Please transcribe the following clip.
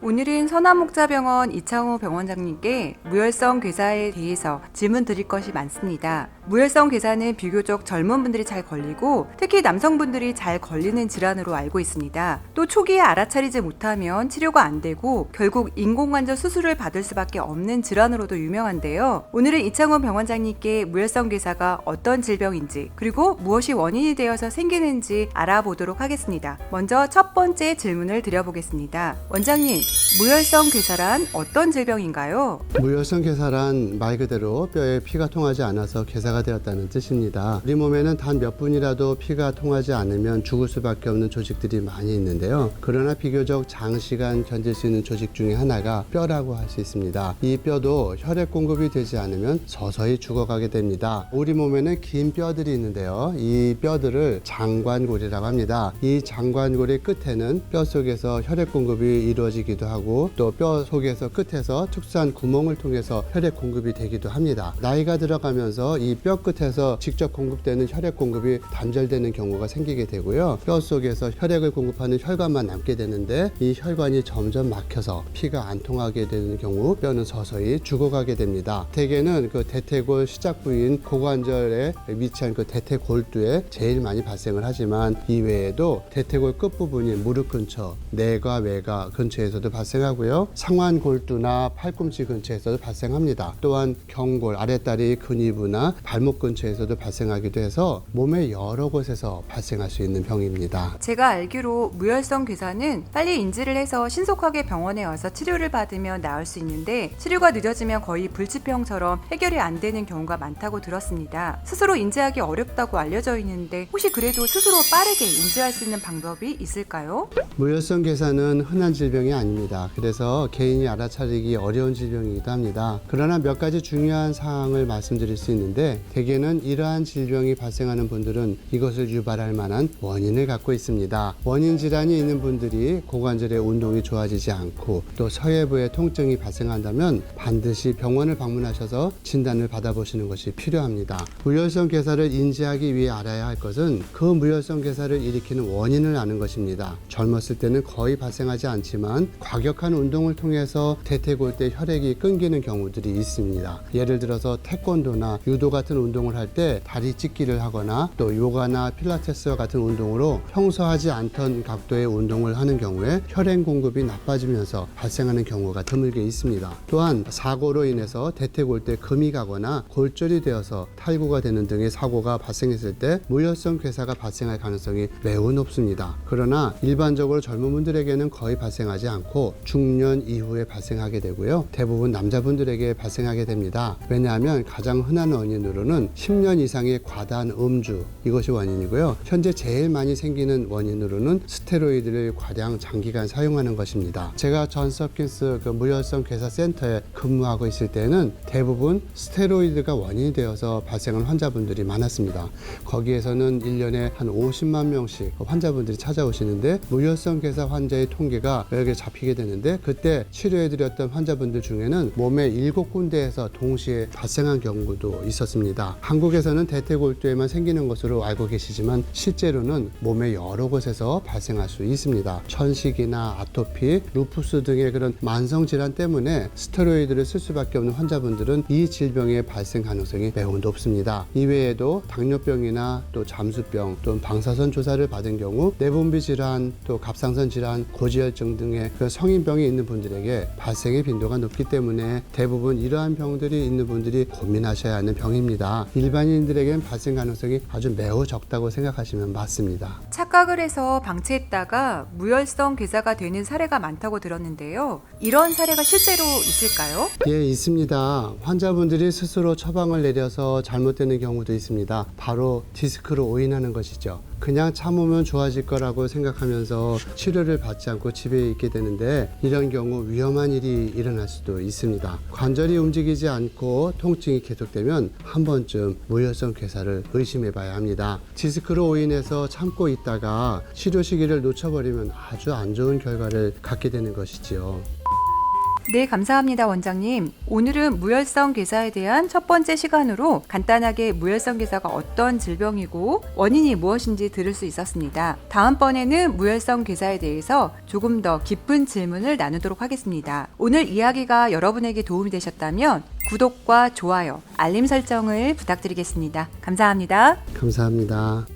오늘은 선화목자병원 이창호 병원장님께 무혈성 괴사에 대해서 질문 드릴 것이 많습니다. 무혈성 괴사는 비교적 젊은 분들이 잘 걸리고 특히 남성분들이 잘 걸리는 질환으로 알고 있습니다. 또 초기에 알아차리지 못하면 치료가 안 되고 결국 인공관절 수술을 받을 수밖에 없는 질환으로도 유명한데요. 오늘은 이창호 병원장님께 무혈성 괴사가 어떤 질병인지 그리고 무엇이 원인이 되어서 생기는지 알아보도록 하겠습니다. 먼저 첫 번째 질문을 드려보겠습니다. 원장님, 무혈성 괴사란 어떤 질병인가요? 무혈성 괴사란 말 그대로 뼈에 피가 통하지 않아서 괴사가 되었다는 뜻입니다. 우리 몸에는 단 몇 분이라도 피가 통하지 않으면 죽을 수밖에 없는 조직들이 많이 있는데요. 그러나 비교적 장시간 견딜 수 있는 조직 중에 하나가 뼈라고 할 수 있습니다. 이 뼈도 혈액 공급이 되지 않으면 서서히 죽어가게 됩니다. 우리 몸에는 긴 뼈들이 있는데요. 이 뼈들을 장관골이라고 합니다. 이 장관골의 끝에는 뼈 속에서 혈액 공급이 이루어지기도 하고 또 뼈 속에서 끝에서 특수한 구멍을 통해서 혈액 공급이 되기도 합니다. 나이가 들어가면서 이 뼈 끝에서 직접 공급되는 혈액 공급이 단절되는 경우가 생기게 되고요. 뼈 속에서 혈액을 공급하는 혈관만 남게 되는데 이 혈관이 점점 막혀서 피가 안 통하게 되는 경우 뼈는 서서히 죽어가게 됩니다. 대개는 그 대퇴골 시작 부위인 고관절에 위치한 그 대퇴골두에 제일 많이 발생을 하지만 이 외에도 대퇴골 끝부분인 무릎 근처, 내과, 외과 근처에서도 발생하고요. 상완골두나 팔꿈치 근처에서도 발생합니다. 또한 경골, 아랫다리 근위부나 발목 근처에서도 발생하기도 해서 몸의 여러 곳에서 발생할 수 있는 병입니다. 제가 알기로 무혈성 괴사는 빨리 인지를 해서 신속하게 병원에 와서 치료를 받으면 나을 수 있는데 치료가 늦어지면 거의 불치병처럼 해결이 안 되는 경우가 많다고 들었습니다. 스스로 인지하기 어렵다고 알려져 있는데 혹시 그래도 스스로 빠르게 인지할 수 있는 방법이 있을까요? 무혈성 괴사는 흔한 질병이 아닙니다. 그래서 개인이 알아차리기 어려운 질병이기도 합니다. 그러나 몇 가지 중요한 사항을 말씀드릴 수 있는데 대개는 이러한 질병이 발생하는 분들은 이것을 유발할 만한 원인을 갖고 있습니다. 원인 질환이 있는 분들이 고관절의 운동이 좋아지지 않고 또 서해부에 통증이 발생한다면 반드시 병원을 방문하셔서 진단을 받아보시는 것이 필요합니다. 무혈성 괴사를 인지하기 위해 알아야 할 것은 그 무혈성 괴사를 일으키는 원인을 아는 것입니다. 젊었을 때는 거의 발생하지 않지만 과격한 운동을 통해서 대퇴골대 혈액이 끊기는 경우들이 있습니다. 예를 들어서 태권도나 유도 같은 운동을 할 때 다리 찢기를 하거나 또 요가나 필라테스와 같은 운동으로 평소 하지 않던 각도의 운동을 하는 경우에 혈액 공급이 나빠지면서 발생하는 경우가 드물게 있습니다. 또한 사고로 인해서 대퇴골대 금이 가거나 골절이 되어서 탈구가 되는 등의 사고가 발생했을 때 무혈성 괴사가 발생할 가능성이 매우 높습니다. 그러나 일반적으로 젊은 분들에게는 거의 발생하지 않고 중년 이후에 발생하게 되고요. 대부분 남자분들에게 발생하게 됩니다. 왜냐하면 가장 흔한 원인으로는 10년 이상의 과다한 음주, 이것이 원인이고요. 현재 제일 많이 생기는 원인으로는 스테로이드를 과량 장기간 사용하는 것입니다. 제가 존스 홉킨스 무혈성 괴사 센터에 근무하고 있을 때는 대부분 스테로이드가 원인이 되어서 발생한 환자분들이 많았습니다. 거기에서는 1년에 한 50만 명씩 환자분들이 찾아오시는데 무혈성 괴사 환자의 통계가 여러 개 잡히게 되는데 그때 치료해드렸던 환자분들 중에는 몸의 7군데에서 동시에 발생한 경우도 있었습니다. 한국에서는 대퇴골두에만 생기는 것으로 알고 계시지만 실제로는 몸의 여러 곳에서 발생할 수 있습니다. 천식이나 아토피, 루푸스 등의 그런 만성질환 때문에 스테로이드를 쓸 수밖에 없는 환자분들은 이 질병의 발생 가능성이 매우 높습니다. 이외에도 당뇨병이나 또 잠수병 또는 방사선 조사를 받은 경우 내분비 질환, 또 갑상선 질환, 고지혈증 등의 성인병이 있는 분들에게 발생의 빈도가 높기 때문에 대부분 이러한 병들이 있는 분들이 고민하셔야 하는 병입니다. 일반인들에게는 발생 가능성이 아주 매우 적다고 생각하시면 맞습니다. 착각을 해서 방치했다가 무혈성 괴사가 되는 사례가 많다고 들었는데요. 이런 사례가 실제로 있을까요? 예, 있습니다. 환자분들이 스스로 처방을 내려서 잘못되는 경우도 있습니다. 바로 디스크로 오인하는 것이죠. 그냥 참으면 좋아질 거라고 생각하면서 치료를 받지 않고 집에 있게 되는데 이런 경우 위험한 일이 일어날 수도 있습니다. 관절이 움직이지 않고 통증이 계속되면 한 번쯤 무혈성 괴사를 의심해 봐야 합니다. 디스크로 오인해서 참고 있다가 치료 시기를 놓쳐버리면 아주 안 좋은 결과를 갖게 되는 것이지요. 네, 감사합니다, 원장님. 오늘은 무혈성 괴사에 대한 첫 번째 시간으로 간단하게 무혈성 괴사가 어떤 질병이고 원인이 무엇인지 들을 수 있었습니다. 다음번에는 무혈성 괴사에 대해서 조금 더 깊은 질문을 나누도록 하겠습니다. 오늘 이야기가 여러분에게 도움이 되셨다면 구독과 좋아요, 알림 설정을 부탁드리겠습니다. 감사합니다. 감사합니다.